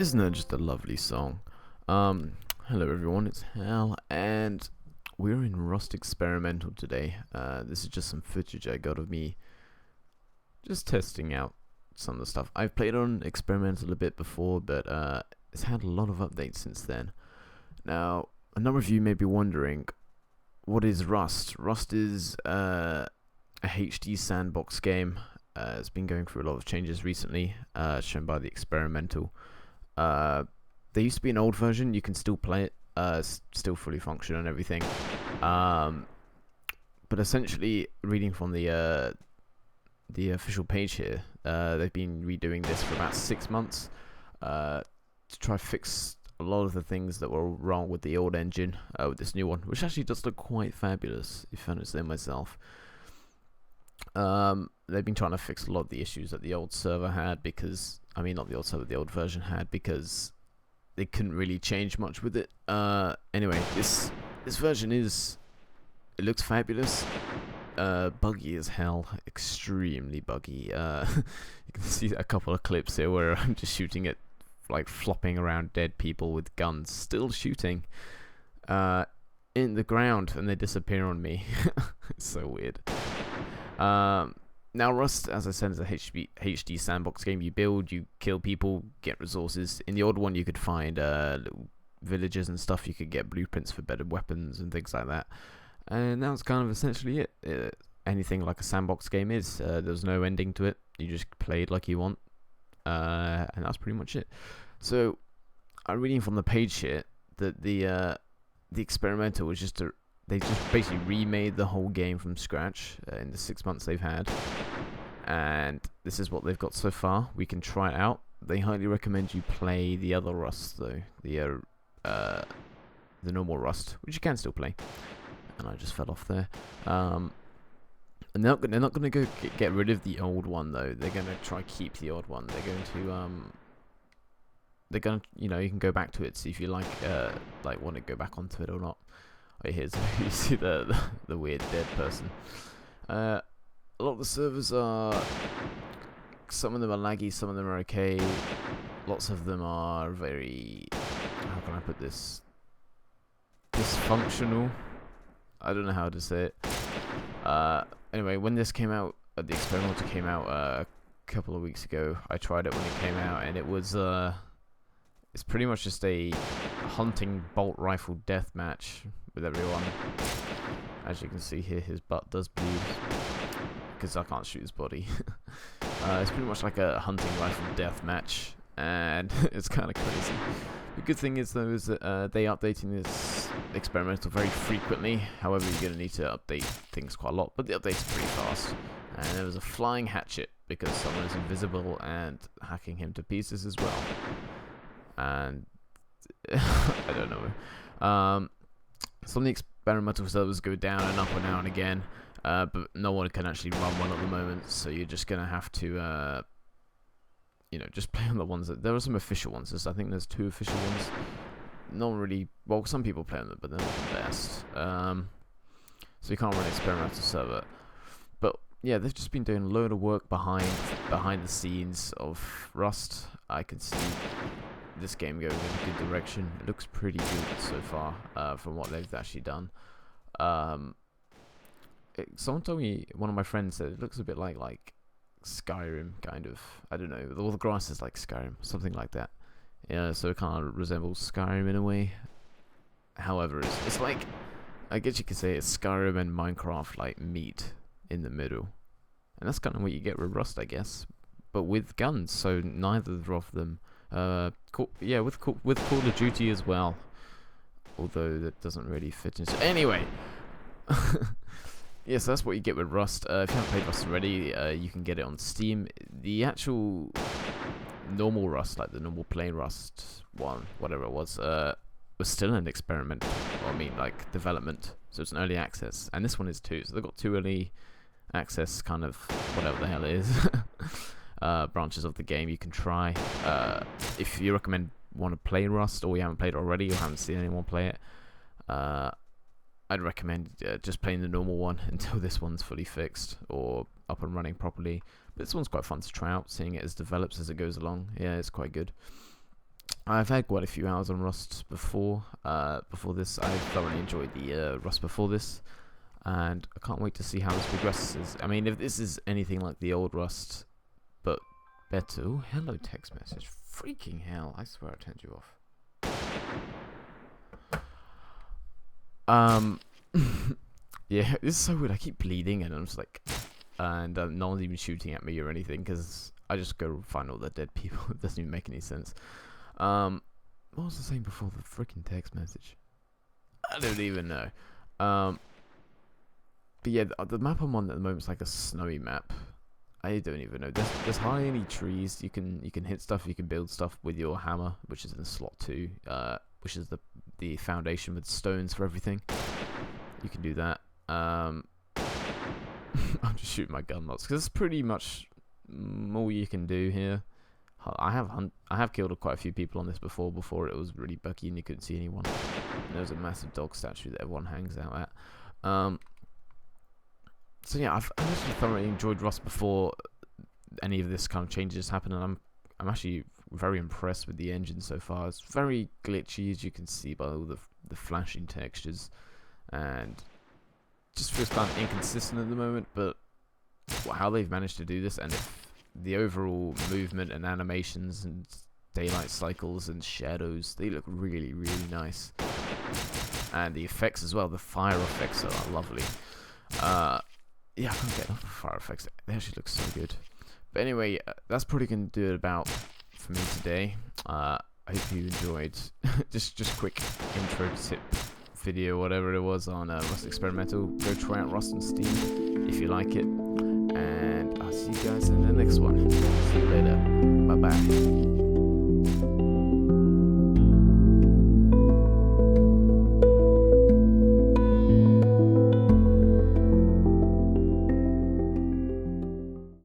Isn't that just a lovely song? Um, Hello everyone, it's Hal, and we're in Rust Experimental today. This is just some footage I got of me just testing out some of the stuff. I've played on Experimental a bit before, but it's had a lot of updates since then. Now, a number of you may be wondering, what is Rust? Rust is a HD sandbox game. It's been going through a lot of changes recently, shown by the Experimental. There used to be an old version. You can still play it. Still fully functional and everything. But essentially, reading from the official page here, they've been redoing this for about 6 months to try to fix a lot of the things that were wrong with the old engine with this new one, which actually does look quite fabulous, if I say myself. They've been trying to fix a lot of the issues that the old server had because, I mean, not the old server, the old version had, because they couldn't really change much with it. Anyway, this version it looks fabulous. Buggy as hell, extremely buggy. You can see a couple of clips here where I'm just shooting at, like, flopping around dead people with guns, still shooting in the ground, and they disappear on me. It's so weird. Now, Rust, as I said, is a HD sandbox game. You build, you kill people, get resources. In the old one, you could find little villages and stuff. You could get blueprints for better weapons and things like that. And that's kind of essentially it. Anything like a sandbox game is. There's no ending to it. You just play it like you want. And that's pretty much it. So, I'm reading from the page here that the Experimental was just they just basically remade the whole game from scratch in the 6 months they've had, and this is what they've got so far. We can try it out. They highly recommend you play the other Rust though, the normal Rust, which you can still play. And I just fell off there. And they're not gonna go get rid of the old one though. They're gonna try keep the old one. They're gonna you can go back to it, see if you like want to go back onto it or not. Wait, here's you see the weird dead person. A lot of the servers are, some of them are laggy, some of them are okay. Lots of them are very, how can I put this, dysfunctional. I don't know how to say it. Anyway, when this came out, the Experimental came out a couple of weeks ago. I tried it when it came out, and it was it's pretty much just a hunting bolt rifle death match with everyone. As you can see here, his butt does bleed because I can't shoot his body. It's pretty much like a hunting rifle death match, and it's kind of crazy. The good thing is though is that they updating this Experimental very frequently. However, you're going to need to update things quite a lot, but the updates are pretty fast. And there was a flying hatchet because someone is invisible and hacking him to pieces as well. And I don't know. Some of the Experimental servers go down and up and down again, but no one can actually run one at the moment. So you're just gonna have to, just play on the ones that there are some official ones. I think there's 2 official ones. Not really. Well, some people play on them, but they're not the best. So you can't run an Experimental server. But yeah, they've just been doing a load of work behind the scenes of Rust. I can see this game going in a good direction. It looks pretty good so far from what they've actually done. Someone told me, one of my friends said it looks a bit like Skyrim, kind of. I don't know, all the grass is like Skyrim, something like that. Yeah, so it kind of resembles Skyrim in a way. However, it's like, I guess you could say it's Skyrim and Minecraft like meet in the middle, and that's kind of what you get with Rust, I guess, but with guns. So neither of them. With Call of Duty as well, although that doesn't really fit into. Anyway, yes, that's what you get with Rust. If you haven't played Rust already, you can get it on Steam. The actual normal Rust, like the normal plain Rust one, whatever it was still an experiment. Or, I mean, like development. So it's an early access, and this one is too. So they've got 2 early access, kind of whatever the hell it is. Branches of the game you can try. If you want to play Rust, or you haven't played it already, or haven't seen anyone play it, I'd recommend just playing the normal one until this one's fully fixed or up and running properly. But this one's quite fun to try out, seeing it as develops as it goes along. Yeah, it's quite good. I've had quite a few hours on Rust before. Before this, I thoroughly enjoyed the Rust before this, and I can't wait to see how this progresses. I mean, if this is anything like the old Rust, but better. Ooh, hello, text message. Freaking hell! I swear I turned you off. Yeah, this is so weird. I keep bleeding, and I'm just like, and no one's even shooting at me or anything because I just go find all the dead people. It doesn't even make any sense. What was I saying before the freaking text message? I don't even know. But yeah, the map I'm on at the moment is like a snowy map. I don't even know. There's hardly any trees. You can hit stuff. You can build stuff with your hammer, which is in slot 2. Which is the foundation with stones for everything. You can do that. I'm just shooting my gun lots because it's pretty much all you can do here. I have killed quite a few people on this before it was really buggy and you couldn't see anyone. And there was a massive dog statue that everyone hangs out at. So yeah, I've actually thoroughly enjoyed Rust before any of this kind of changes happened, and I'm actually very impressed with the engine so far. It's very glitchy, as you can see by all the flashing textures, and just feels kind of inconsistent at the moment. But how they've managed to do this, and if the overall movement and animations and daylight cycles and shadows, they look really, really nice. And the effects as well, the fire effects are lovely. Yeah, I can't get enough of fire effects. They actually look so good. But anyway, that's probably going to do it about for me today. I hope you enjoyed just quick intro tip video, whatever it was, on Rust Experimental. Go try out Rust on Steam if you like it. And I'll see you guys in the next one. See you later. Bye-bye.